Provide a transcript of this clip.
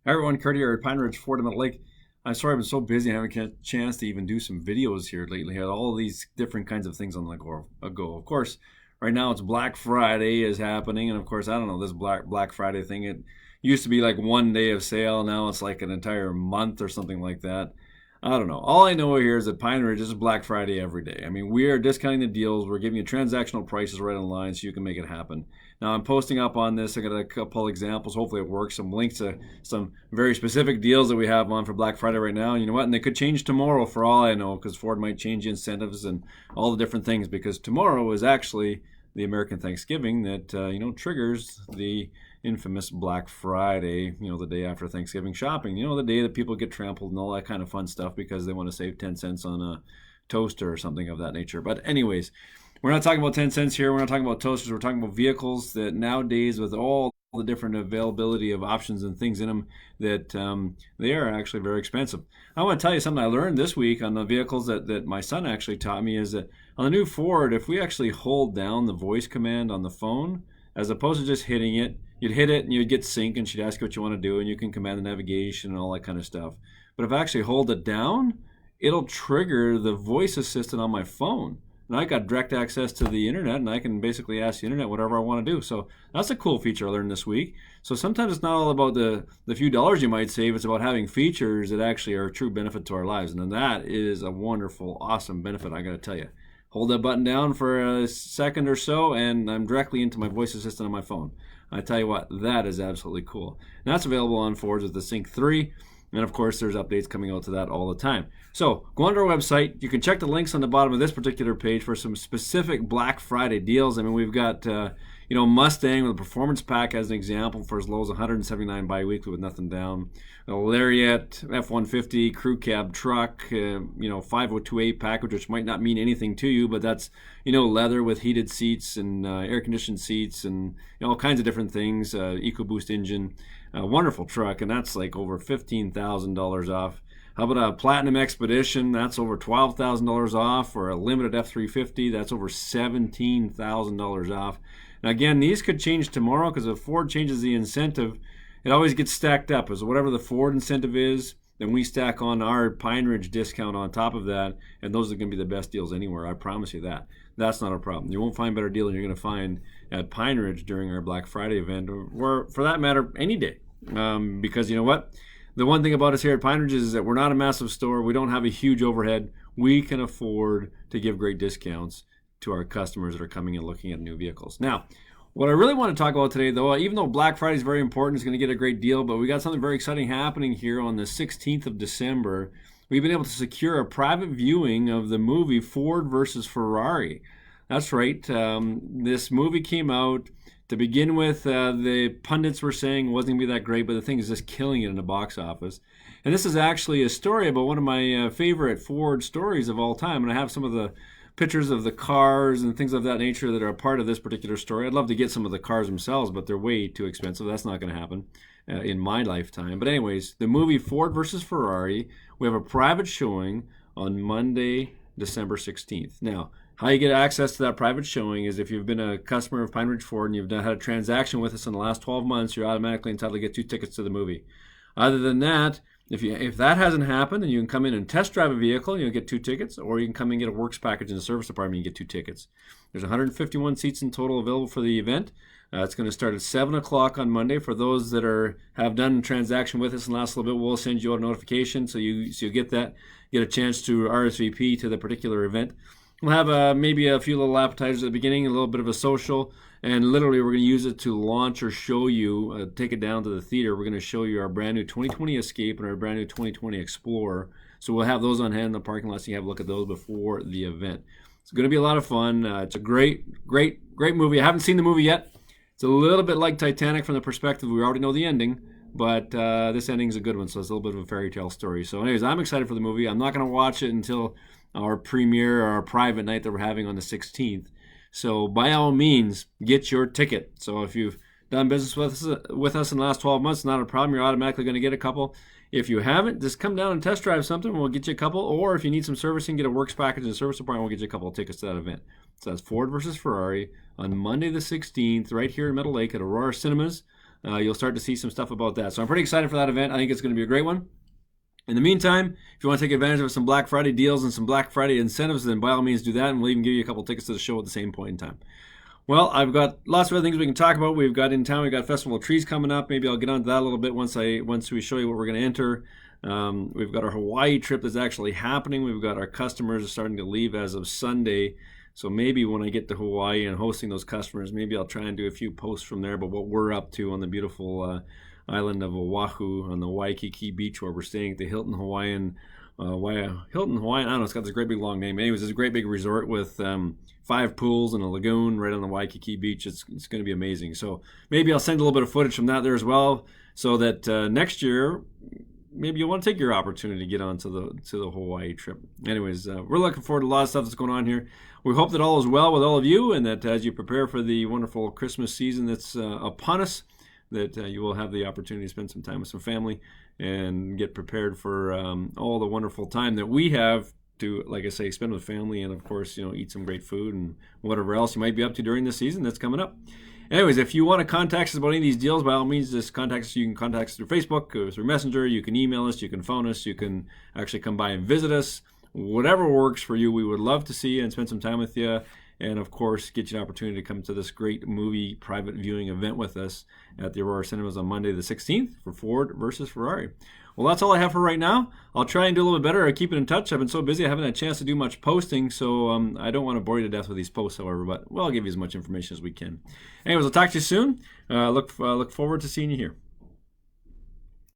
Hi everyone, Kurt here at PineRidge Ford in Meadow Lake. I'm sorry I've been so busy I haven't had a chance to even do some videos here lately. I had all these different kinds of things on the go. Of course, right now it's Black Friday is happening, and of course I don't know this Black Friday thing. It used to be like one day of sale, now it's like an entire month or something like that. I don't know. All I know here is that Pine Ridge is Black Friday every day. I mean, we are discounting the deals. We're giving you transactional prices right online so you can make it happen. Now, I'm posting up on this. I got a couple examples. Hopefully, it works. Some links to some very specific deals that we have on for Black Friday right now. And you know what? And they could change tomorrow for all I know, because Ford might change incentives and all the different things. Because tomorrow is actually the American Thanksgiving that triggers the infamous Black Friday, the day after Thanksgiving shopping, the day that people get trampled and all that kind of fun stuff because they want to save 10 cents on a toaster or something of that nature. But anyways, we're not talking about 10 cents here. We're not talking about toasters. We're talking about vehicles that nowadays, with all the different availability of options and things in them, that they are actually very expensive. I want to tell you something I learned this week on the vehicles that my son actually taught me is that on the new Ford, if we actually hold down the voice command on the phone, as opposed to just hitting it, you'd hit it and you'd get sync and she'd ask you what you want to do and you can command the navigation and all that kind of stuff. But if I actually hold it down, it'll trigger the voice assistant on my phone. And I got direct access to the internet and I can basically ask the internet whatever I want to do. So that's a cool feature I learned this week. So sometimes it's not all about the few dollars you might save. It's about having features that actually are a true benefit to our lives. And that is a wonderful, awesome benefit, I got to tell you. Hold that button down for a second or so and I'm directly into my voice assistant on my phone. I tell you what, that is absolutely cool. And that's available on Fords with the Sync 3. And of course, there's updates coming out to that all the time. So go onto our website. You can check the links on the bottom of this particular page for some specific Black Friday deals. I mean, we've got Mustang with a performance pack as an example for as low as $179 bi-weekly with nothing down. A Lariat F-150 crew cab truck, 5028 package, which might not mean anything to you, but that's leather with heated seats and air conditioned seats and all kinds of different things. EcoBoost engine. A wonderful truck, and that's like over $15,000 off. How about a Platinum Expedition? That's over $12,000 off. Or a limited F350, that's over $17,000 off. Now again, these could change tomorrow because if Ford changes the incentive, it always gets stacked up. So whatever the Ford incentive is, then we stack on our PineRidge discount on top of that, and those are going to be the best deals anywhere. I promise you that. That's not a problem. You won't find better deal than you're going to find at PineRidge during our Black Friday event, or for that matter, any day. Because you know what? The one thing about us here at PineRidge is that we're not a massive store. We don't have a huge overhead. We can afford to give great discounts to our customers that are coming and looking at new vehicles. Now, what I really want to talk about today, though, even though Black Friday is very important, it's going to get a great deal, but we got something very exciting happening here on the 16th of December. We've been able to secure a private viewing of the movie Ford versus Ferrari. That's right. This movie came out. To begin with, the pundits were saying it wasn't going to be that great, but the thing is just killing it in the box office. And this is actually a story about one of my favorite Ford stories of all time. And I have some of the pictures of the cars and things of that nature that are a part of this particular story. I'd love to get some of the cars themselves, but they're way too expensive. That's not going to happen in my lifetime. But anyways, the movie Ford versus Ferrari, we have a private showing on Monday, December 16th. Now, how you get access to that private showing is if you've been a customer of PineRidge Ford and you've had a transaction with us in the last 12 months, you're automatically entitled to get 2 tickets to the movie. Other than that, if that hasn't happened, then you can come in and test drive a vehicle, you'll get 2 tickets, or you can come and get a works package in the service department and you get 2 tickets. There's 151 seats in total available for the event. It's going to start at 7 o'clock on Monday. For those that have done a transaction with us in the last little bit, we'll send you out a notification so you get that, get a chance to RSVP to the particular event. We'll have maybe a few little appetizers at the beginning, a little bit of a social, and literally we're going to use it to launch or show you, take it down to the theater. We're going to show you our brand new 2020 Escape and our brand new 2020 Explorer. So we'll have those on hand in the parking lot so you have a look at those before the event. It's going to be a lot of fun. It's a great movie. I haven't seen the movie yet. It's a little bit like Titanic from the perspective we already know the ending, but this ending is a good one, so it's a little bit of a fairy tale story. So anyways, I'm excited for the movie. I'm not going to watch it until our premiere or our private night that we're having on the 16th. So by all means, get your ticket. So if you've done business with us in the last 12 months, not a problem. You're automatically going to get a couple. If you haven't, just come down and test drive something. We'll get you a couple. Or if you need some servicing, get a works package in the service department. We'll get you a couple of tickets to that event. So that's Ford versus Ferrari on Monday the 16th right here in Meadow Lake at Aurora Cinemas. you'll start to see some stuff about that. So I'm pretty excited for that event. I think it's going to be a great one. In the meantime, if you want to take advantage of some Black Friday deals and some Black Friday incentives, then by all means do that, and we'll even give you a couple tickets to the show at the same point in time. Well, I've got lots of other things we can talk about. We've got in town, we've got Festival of Trees coming up. Maybe I'll get onto that a little bit once we show you what we're going to enter. We've got our Hawaii trip that's actually happening. We've got our customers starting to leave as of Sunday. So maybe when I get to Hawaii and hosting those customers, maybe I'll try and do a few posts from there about what we're up to on the beautiful island of Oahu on the Waikiki beach where we're staying at the Hilton Hawaiian. I don't know, it's got this great big long name. Anyways, it's a great big resort with 5 pools and a lagoon right on the Waikiki beach. It's going to be amazing. So maybe I'll send a little bit of footage from that there as well, so that next year maybe you'll want to take your opportunity to get onto the Hawaii trip. Anyways, we're looking forward to a lot of stuff that's going on here. We hope that all is well with all of you, and that as you prepare for the wonderful Christmas season that's upon us, that you will have the opportunity to spend some time with some family and get prepared for all the wonderful time that we have to, like I say, spend with family, and of course, eat some great food and whatever else you might be up to during the season that's coming up. Anyways, if you want to contact us about any of these deals, by all means, just contact us. You can contact us through Facebook, or through Messenger. You can email us. You can phone us. You can actually come by and visit us. Whatever works for you, we would love to see you and spend some time with you. And, of course, get you an opportunity to come to this great movie private viewing event with us at the Aurora Cinemas on Monday the 16th for Ford versus Ferrari. Well, that's all I have for right now. I'll try and do a little bit better. I keep it in touch. I've been so busy I haven't had a chance to do much posting, so I don't want to bore you to death with these posts, however, but I'll give you as much information as we can. Anyways, I'll talk to you soon. Look forward to seeing you here.